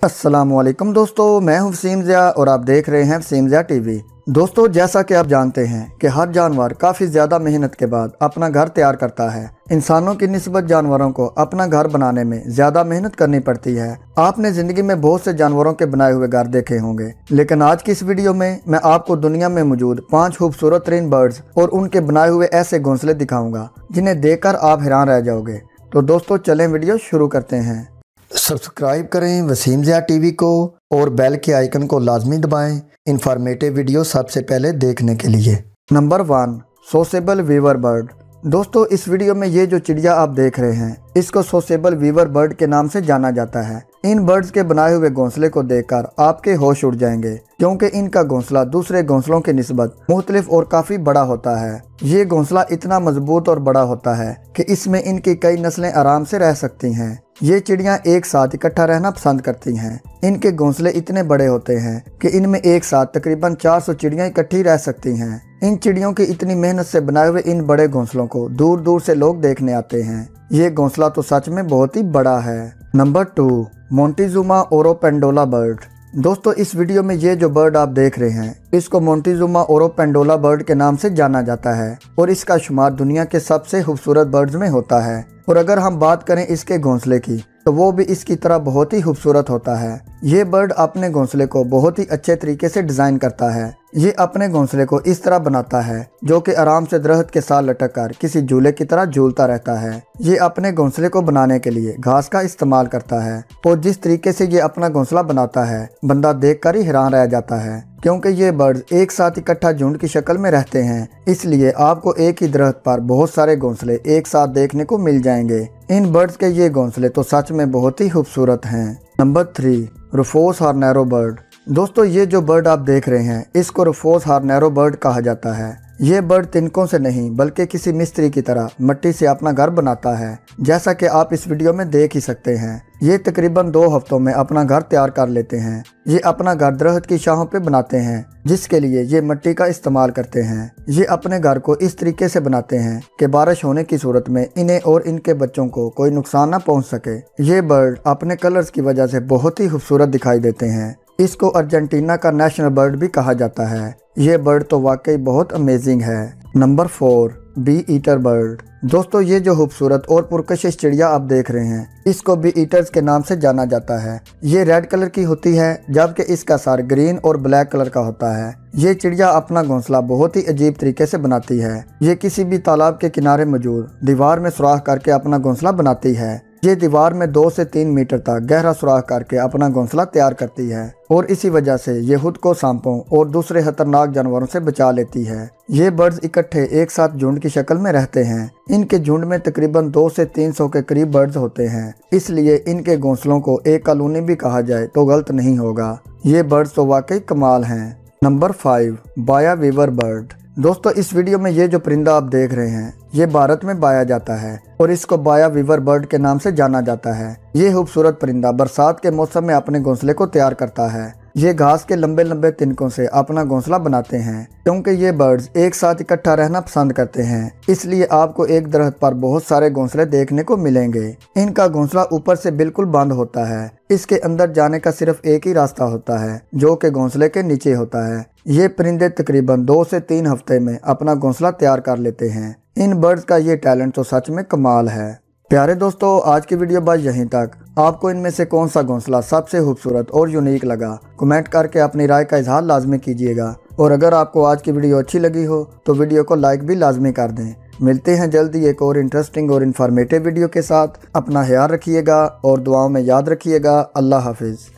अस्सलाम वालेकुम दोस्तों, मैं हूं वसीम ज़िया और आप देख रहे हैं वसीम ज़िया टीवी। दोस्तों, जैसा कि आप जानते हैं कि हर जानवर काफ़ी ज़्यादा मेहनत के बाद अपना घर तैयार करता है। इंसानों की निस्बत जानवरों को अपना घर बनाने में ज़्यादा मेहनत करनी पड़ती है। आपने ज़िंदगी में बहुत से जानवरों के बनाए हुए घर देखे होंगे, लेकिन आज की इस वीडियो में मैं आपको दुनिया में मौजूद 5 खूबसूरत तरीन बर्ड्स और उनके बनाए हुए ऐसे घोंसले दिखाऊंगा जिन्हें देखकर आप हैरान रह जाओगे। तो दोस्तों, चलें वीडियो शुरू करते हैं। सब्सक्राइब करें वसीम ज़िया टीवी को और बेल के आइकन को लाजमी दबाएं इंफॉर्मेटिव वीडियो सबसे पहले देखने के लिए। Number 1, sociable weaver bird. दोस्तों, इस वीडियो में ये जो चिड़िया आप देख रहे हैं, इसको सोसेबल वीवर बर्ड के नाम से जाना जाता है। इन बर्ड्स के बनाए हुए घोंसले को देखकर आपके होश उड़ जाएंगे, क्योंकि इनका घोंसला दूसरे घोंसलों की निस्बत मुख्तलिफ और काफ़ी बड़ा होता है। ये घोंसला इतना मजबूत और बड़ा होता है कि इसमें इनकी कई नस्लें आराम से रह सकती हैं। ये चिड़ियाँ एक साथ इकट्ठा रहना पसंद करती हैं। इनके घोंसले इतने बड़े होते हैं कि इनमें एक साथ तकरीबन 400 चिड़ियाँ इकट्ठी रह सकती हैं। इन चिड़ियों की इतनी मेहनत से बनाए हुए इन बड़े घोंसलों को दूर दूर से लोग देखने आते हैं। ये घोंसला तो सच में बहुत ही बड़ा है। Number 2, Montezuma oropendola bird. दोस्तों, इस वीडियो में ये जो बर्ड आप देख रहे हैं, इसको मोंटीजुमा ओरोपेंडोला बर्ड के नाम से जाना जाता है और इसका शुमार दुनिया के सबसे खूबसूरत बर्ड्स में होता है। और अगर हम बात करें इसके घोंसले की, तो वो भी इसकी तरह बहुत ही खूबसूरत होता है। ये बर्ड अपने घोंसले को बहुत ही अच्छे तरीके से डिज़ाइन करता है। ये अपने घोंसले को इस तरह बनाता है जो कि आराम से दरख्त के साथ लटक कर किसी झूले की तरह झूलता रहता है। ये अपने घोंसले को बनाने के लिए घास का इस्तेमाल करता है और जिस तरीके से ये अपना घोंसला बनाता है, बंदा देखकर ही हैरान रह जाता है, क्योंकि ये बर्ड्स एक साथ इकट्ठा झुंड की शक्ल में रहते हैं। इसलिए आपको एक ही दरख्त पर बहुत सारे घोंसले एक साथ देखने को मिल जाएंगे। इन बर्ड्स के ये घोंसले तो सच में बहुत ही खूबसूरत हैं। Number 3, rufous hornero bird. दोस्तों, ये जो बर्ड आप देख रहे हैं, इसको रुफोस हार्नेरो बर्ड कहा जाता है। ये बर्ड तिनकों से नहीं बल्कि किसी मिस्त्री की तरह मिट्टी से अपना घर बनाता है, जैसा कि आप इस वीडियो में देख ही सकते हैं। ये तकरीबन 2 हफ्तों में अपना घर तैयार कर लेते हैं। ये अपना घर दरख्त की शाहों पे बनाते हैं, जिसके लिए ये मिट्टी का इस्तेमाल करते हैं। ये अपने घर को इस तरीके से बनाते हैं कि बारिश होने की सूरत में इन्हें और इनके बच्चों को कोई नुकसान न पहुंच सके। ये बर्ड अपने कलर्स की वजह से बहुत ही खूबसूरत दिखाई देते हैं। इसको अर्जेंटीना का नेशनल बर्ड भी कहा जाता है। ये बर्ड तो वाकई बहुत अमेजिंग है। Number 4, bee eater bird. दोस्तों, ये जो खूबसूरत और पुरकशिश चिड़िया आप देख रहे हैं, इसको बी ईटर्स के नाम से जाना जाता है। ये रेड कलर की होती है, जबकि इसका सर ग्रीन और ब्लैक कलर का होता है। ये चिड़िया अपना घोंसला बहुत ही अजीब तरीके से बनाती है। ये किसी भी तालाब के किनारे मौजूद दीवार में सुराख करके अपना घोंसला बनाती है। ये दीवार में 2 से 3 मीटर तक गहरा सुराख करके अपना घोंसला तैयार करती है और इसी वजह से ये खुद को सांपों और दूसरे खतरनाक जानवरों से बचा लेती है। ये बर्ड्स इकट्ठे एक साथ झुंड की शक्ल में रहते हैं। इनके झुंड में तकरीबन 2 से 300 के करीब बर्ड्स होते हैं, इसलिए इनके घोंसलों को एक कॉलोनी भी कहा जाए तो गलत नहीं होगा। ये बर्ड्स तो वाकई कमाल हैं। नंबर 5, बाया वीवर बर्ड। दोस्तों, इस वीडियो में ये जो परिंदा आप देख रहे हैं, ये भारत में पाया जाता है और इसको बाया वीवर बर्ड के नाम से जाना जाता है। ये खूबसूरत परिंदा बरसात के मौसम में अपने घोंसले को तैयार करता है। ये घास के लंबे लंबे तिनकों से अपना घोंसला बनाते हैं। क्योंकि ये बर्ड्स एक साथ इकट्ठा रहना पसंद करते हैं, इसलिए आपको एक दरख्त पर बहुत सारे घोंसले देखने को मिलेंगे। इनका घोंसला ऊपर से बिल्कुल बंद होता है। इसके अंदर जाने का सिर्फ एक ही रास्ता होता है, जो कि घोंसले के नीचे होता है। ये परिंदे तकरीबन 2 से 3 हफ्ते में अपना घोंसला तैयार कर लेते हैं। इन बर्ड्स का ये टैलेंट तो सच में कमाल है। प्यारे दोस्तों, आज की वीडियो बस यहीं तक। आपको इनमें से कौन सा घोंसला सबसे खूबसूरत और यूनिक लगा, कमेंट करके अपनी राय का इजहार लाजमी कीजिएगा। और अगर आपको आज की वीडियो अच्छी लगी हो तो वीडियो को लाइक भी लाजमी कर दें। मिलते हैं जल्दी एक और इंटरेस्टिंग और इन्फॉर्मेटिव वीडियो के साथ। अपना ख्याल रखिएगा और दुआओं में याद रखिएगा। अल्लाह हाफिज़।